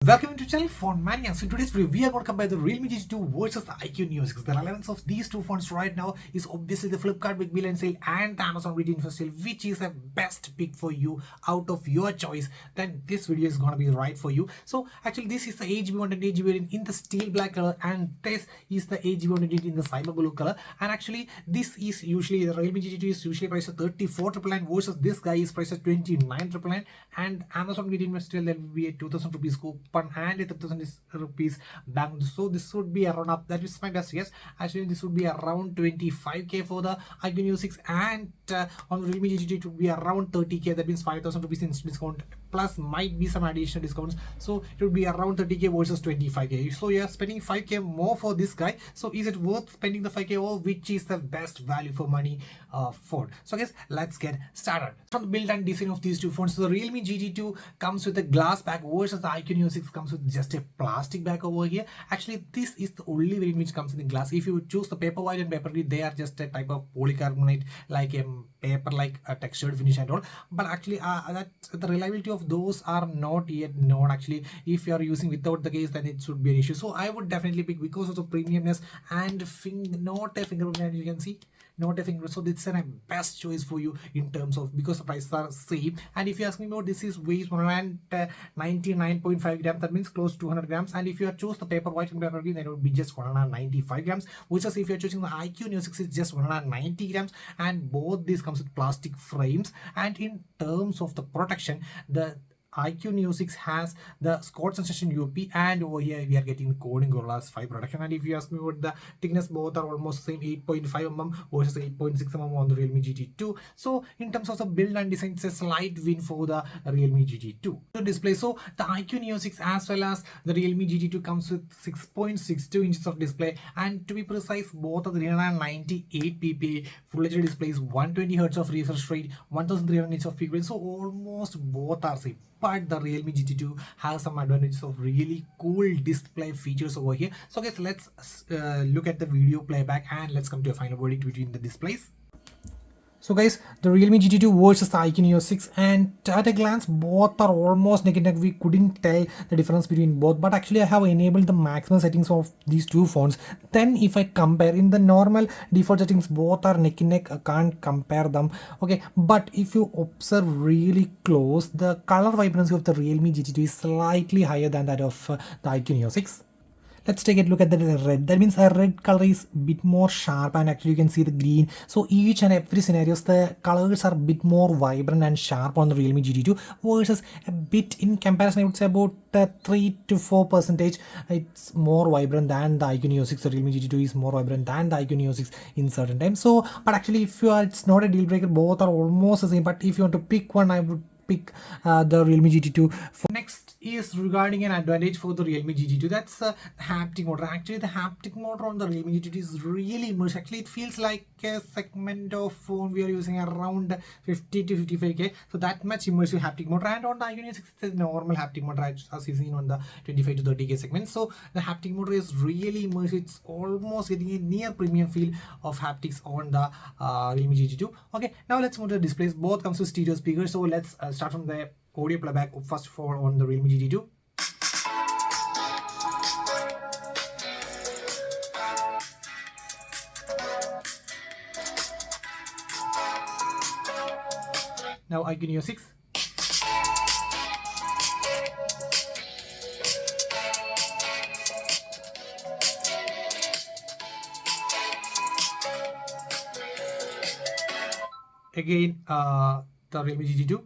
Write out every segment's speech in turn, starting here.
Welcome to channel Phone Mania. So in today's video, we are going to compare the Realme Gt2 versus the iQoo Neo 6. The relevance of these two phones right now is obviously the Flipkart Big Billion Sale and the Amazon Video Info Sale, which is a best pick for you out of your choice. Then this video is going to be right for you. So actually, this is the 8GB and 8GB in the steel black color, and this is the 8GB in the cyber blue color. And actually, this is usually the Realme Gt2 is usually priced at 34,999 versus this guy is priced at 29,999, and Amazon Video Info Sale that will be a 2,000 rupees coupon and a 3,000 rupees bank. So this would be around up. That is my best guess. Actually, this would be around 25k for the iQoo Neo 6, and on the Realme Gt2 it would be around 30k. That means 5,000 rupees in discount. Plus might be some additional discounts. So it would be around 30k versus 25k. So you're spending 5k more for this guy. So is it worth spending the 5k or which is the best value for money phone? So guys, let's get started. From the build and design of these two phones, so the Realme Gt2 comes with a glass back versus the iQoo Neo 6 comes with just a plastic back over here. Actually, this is the only variant which comes in the glass. If you choose the paper white and paper green, they are just a type of polycarbonate, like a paper like a textured finish and all. But actually that the reliability of those are not yet known. Actually, if you are using without the case, then it should be an issue. So I would definitely pick, because of the premiumness and not a fingerprint, as you can see, not a fingerprint. So this is a best choice for you in terms of, because the prices are same. And if you ask me about, this is weighs 199.5 grams, that means close to 200 grams. And if you choose the paper white and paper green, then it would be just 195 grams, which is if you're choosing the iQoo Neo 6, it's just 190 grams. And both these comes with plastic frames. And in terms of the protection, the iQoo Neo 6 has the Scott Sensation UP, and over here we are getting the Corning Gorilla 5 protection. And if you ask me about the thickness, both are almost same, 8.5 mm versus 8.6 mm on the Realme Gt2. So in terms of the build and design, it's a slight win for the Realme Gt2. The display, so the iQoo Neo 6 as well as the Realme Gt2 comes with 6.62 inches of display, and to be precise, both are 398 ppi Full HD displays, 120 Hz of refresh rate, 1300 nits of peak range. So almost both are same. But the Realme Gt2 has some advantages of really cool display features over here. So guys, let's look at the video playback and let's come to a final verdict between the displays. So guys, the Realme Gt2 versus the iQoo Neo 6, and at a glance both are almost neck and neck. We couldn't tell the difference between both, but actually I have enabled the maximum settings of these two phones. Then if I compare in the normal default settings, both are neck and neck. I can't compare them, okay? But if you observe really close, the color vibrancy of the Realme Gt2 is slightly higher than that of the iQoo Neo 6. Let's take a look at the red. That means a red color is a bit more sharp, and actually you can see the green. So each and every scenarios, the colors are a bit more vibrant and sharp on the Realme Gt2 versus a bit, in comparison, I would say about 3 to 4%. It's more vibrant than the iQoo Neo 6. The Realme Gt2 is more vibrant than the iQoo Neo 6 in certain times. So, but actually, if you are, it's not a deal breaker. Both are almost the same. But if you want to pick one, I would pick the Realme Gt2. Next is regarding an advantage for the Realme Gt2. That's the haptic motor. Actually, the haptic motor on the Realme Gt2 is really immersive. Actually, it feels like a segment of phone we are using around 50 to 55k. So that much immersive haptic motor. And on the iQoo Neo 6, it's a normal haptic motor as you seen on the 25 to 30k segment. So the haptic motor is really immersive. It's almost getting a near premium feel of haptics on the Realme Gt2. Okay, now let's move to the displays. Both comes with stereo speakers. So let's start from the audio playback first of all on the Realme Gt2. Now iQoo Neo 6. Again, the Realme Gt2.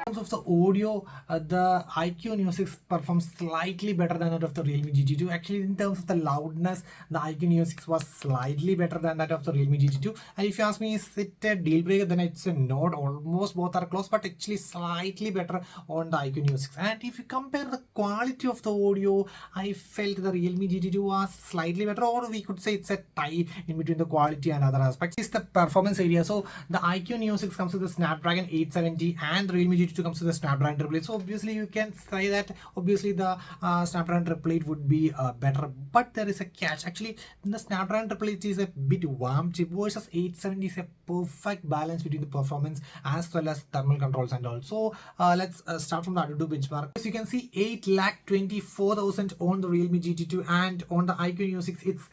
Of the audio, the iQoo Neo 6 performs slightly better than that of the Realme Gt2. Actually, in terms of the loudness, the iQoo Neo 6 was slightly better than that of the Realme Gt2. And if you ask me, is it a deal breaker, then it's a nod. Almost both are close, but actually slightly better on the iQoo Neo 6. And if you compare the quality of the audio, I felt the Realme Gt2 was slightly better, or we could say it's a tie in between the quality and other aspects. It's the performance area. So the iQoo Neo 6 comes with the Snapdragon 870 and the Realme Gt2 comes comes to the Snapdragon 888. So obviously you can say that obviously the Snapdragon 888 would be better, but there is a catch. Actually, the Snapdragon 888 is a bit warm chip versus 870 is a perfect balance between the performance as well as thermal controls and all. So let's start from the AnTuTu benchmark. As you can see, 8,24,000 on the Realme GT2, and on the iQOO Neo 6 it's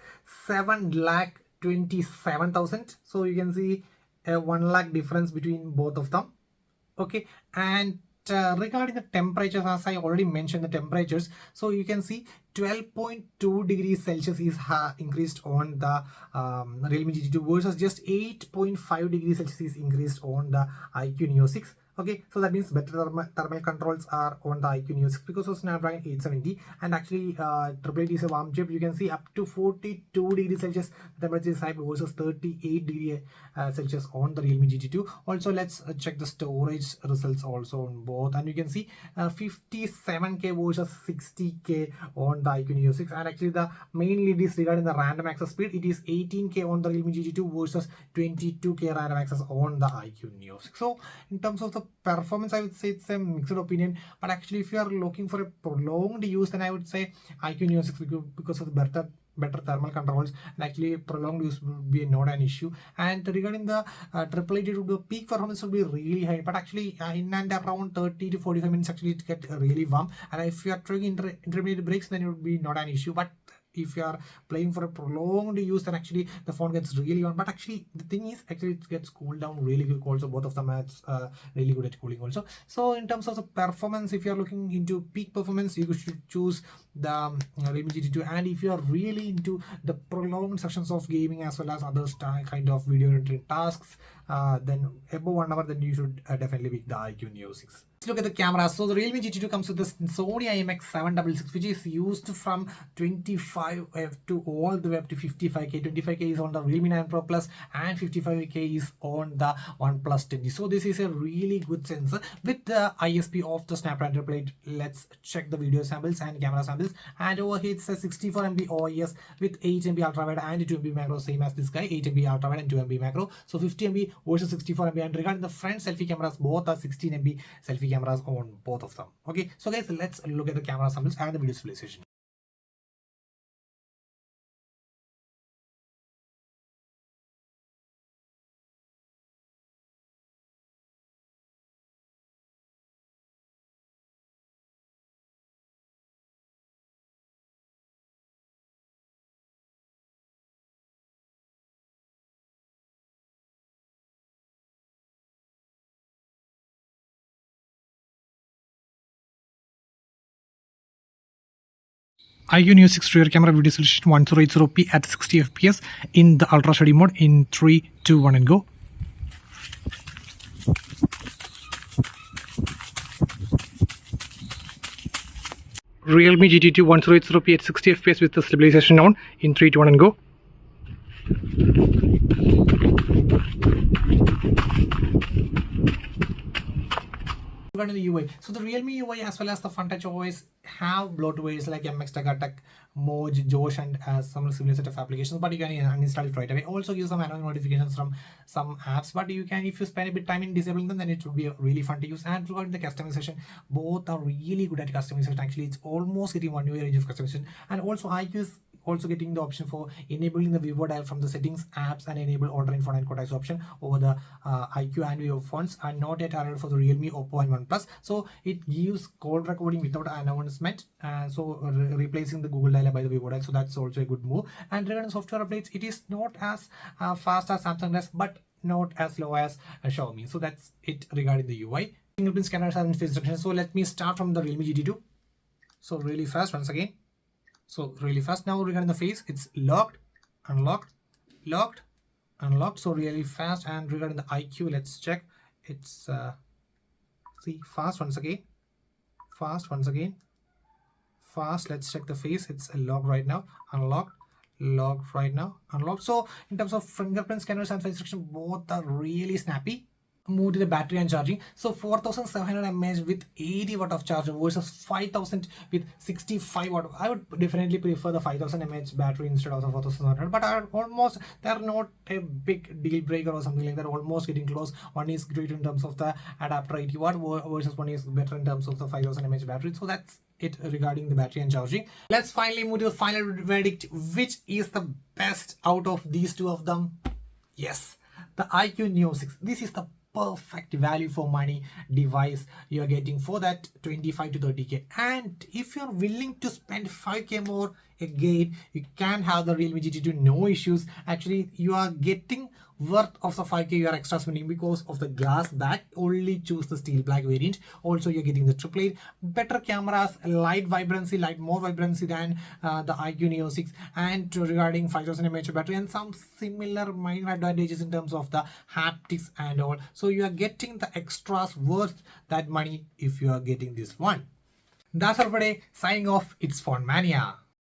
7,27,000. So you can see a 1 lakh difference between both of them. Okay, and regarding the temperatures, as I already mentioned the temperatures, so you can see 12.2 degrees Celsius is increased on the Realme GT2 versus just 8.5 degrees Celsius is increased on the iQOO Neo 6. Okay, so that means better thermal controls are on the iQOO Neo 6 because of Snapdragon 870, and actually 888 is a warm chip. You can see up to 42 degrees Celsius temperature is high versus 38 degrees Celsius on the Realme GT2. Also, let's check the storage results also on both, and you can see 57K versus 60K on the iQOO Neo 6, and actually the main lead is regarding the random access speed. It is 18K on the Realme GT2 versus 22K random access on the iQOO Neo 6. So in terms of the performance, I would say it's a mixed opinion, but actually if you are looking for a prolonged use, then I would say iQOO Neo 6 because of the better thermal controls, and actually prolonged use would be not an issue. And regarding the 888, the peak performance would be really high, but actually in and around 30 to 45 minutes actually it get really warm, and if you are trying intermediate breaks, then it would be not an issue. But if you are playing for a prolonged use, then actually the phone gets really on. But actually the thing is, actually it gets cooled down really quick also. Both of them are really good at cooling also. So in terms of the performance, if you are looking into peak performance, you should choose the Realme GT2, and if you are really into the prolonged sessions of gaming as well as other kind of video editing tasks, then above 1 hour, then you should definitely pick the iQOO Neo 6. Let's look at the camera. So the Realme GT2 comes with the Sony IMX766, which is used from 25 to all the way up to 55K. 25K is on the Realme 9 Pro Plus, and 55K is on the OnePlus 10. So this is a really good sensor with the ISP of the Snapdragon 888. Let's check the video samples and camera samples. And over here it's a 64 MB OIS with 8 MB ultra wide and 2 MB macro, same as this guy, 8 MB ultra wide and 2 MB macro. So 50 MB versus 64 MB. And regarding the front selfie cameras, both are 16 MB selfie cameras on both of them. Okay, so guys, let's look at the camera samples and the video stabilization. iQOO Neo 6 rear camera video resolution 1080p at 60 fps in the ultra steady mode in 3, 2, 1 and go. Realme GT2 1080p at 60 fps with the stabilization on in 3, 2, 1 and go. Regarding the UI, so the Realme UI as well as the front touch OS have bloatwares like MX Tech, Moj, Josh, and some similar set of applications, but you can uninstall it right away. Also give some annoying notifications from some apps, but you can, if you spend a bit time in disabling them, then it will be really fun to use. And regarding the customization, both are really good at customization. Actually, it's almost getting 1 year range of customization, and also iQOO is also getting the option for enabling the Vivo dial from the settings apps and enable ordering phone and contacts option over the iQOO and Vivo phones, and not yet added for the Realme, Oppo and OnePlus. So it gives call recording without announcement, replacing the Google dial by the Vivo dial. So that's also a good move. And regarding software updates, it is not as fast as Samsung does, but not as low as Xiaomi. So that's it regarding the UI. Fingerprint scanners and face recognition. So let me start from the Realme GT2. So really fast once again. So really fast. Now regarding the face, it's locked, unlocked, locked, unlocked. So really fast. And regarding the iQOO, let's check. It's see, fast once again, fast once again, fast. Let's check the face. It's locked right now, unlocked, locked right now, unlocked. So in terms of fingerprint scanners and face recognition, both are really snappy. move to the battery and charging. So 4700 mAh with 80 watt of charger versus 5000 with 65 watt. I would definitely prefer the 5000 mAh battery instead of the 4700, but they're not a big deal breaker or something like that. Almost getting close. One is great in terms of the adapter 80 watt versus one is better in terms of the 5000 mAh battery. So that's it regarding the battery and charging. Let's finally move to the final verdict. Which is the best out of these two of them? Yes, the iQOO Neo 6. This is the perfect value for money device you are getting for that 25 to 30k. And if you're willing to spend 5k more again, you can have the Realme Gt2, no issues. Actually, you are getting worth of the 5k you are extra spending because of the glass back. Only choose the steel black variant. Also, you're getting the AAA, better cameras, more vibrancy than the iQOO Neo 6, and regarding 5000 mAh battery and some similar minor advantages in terms of the haptics and all. So you are getting the extras worth that money if you are getting this one. That's all for today. Signing off, it's Phone Mania.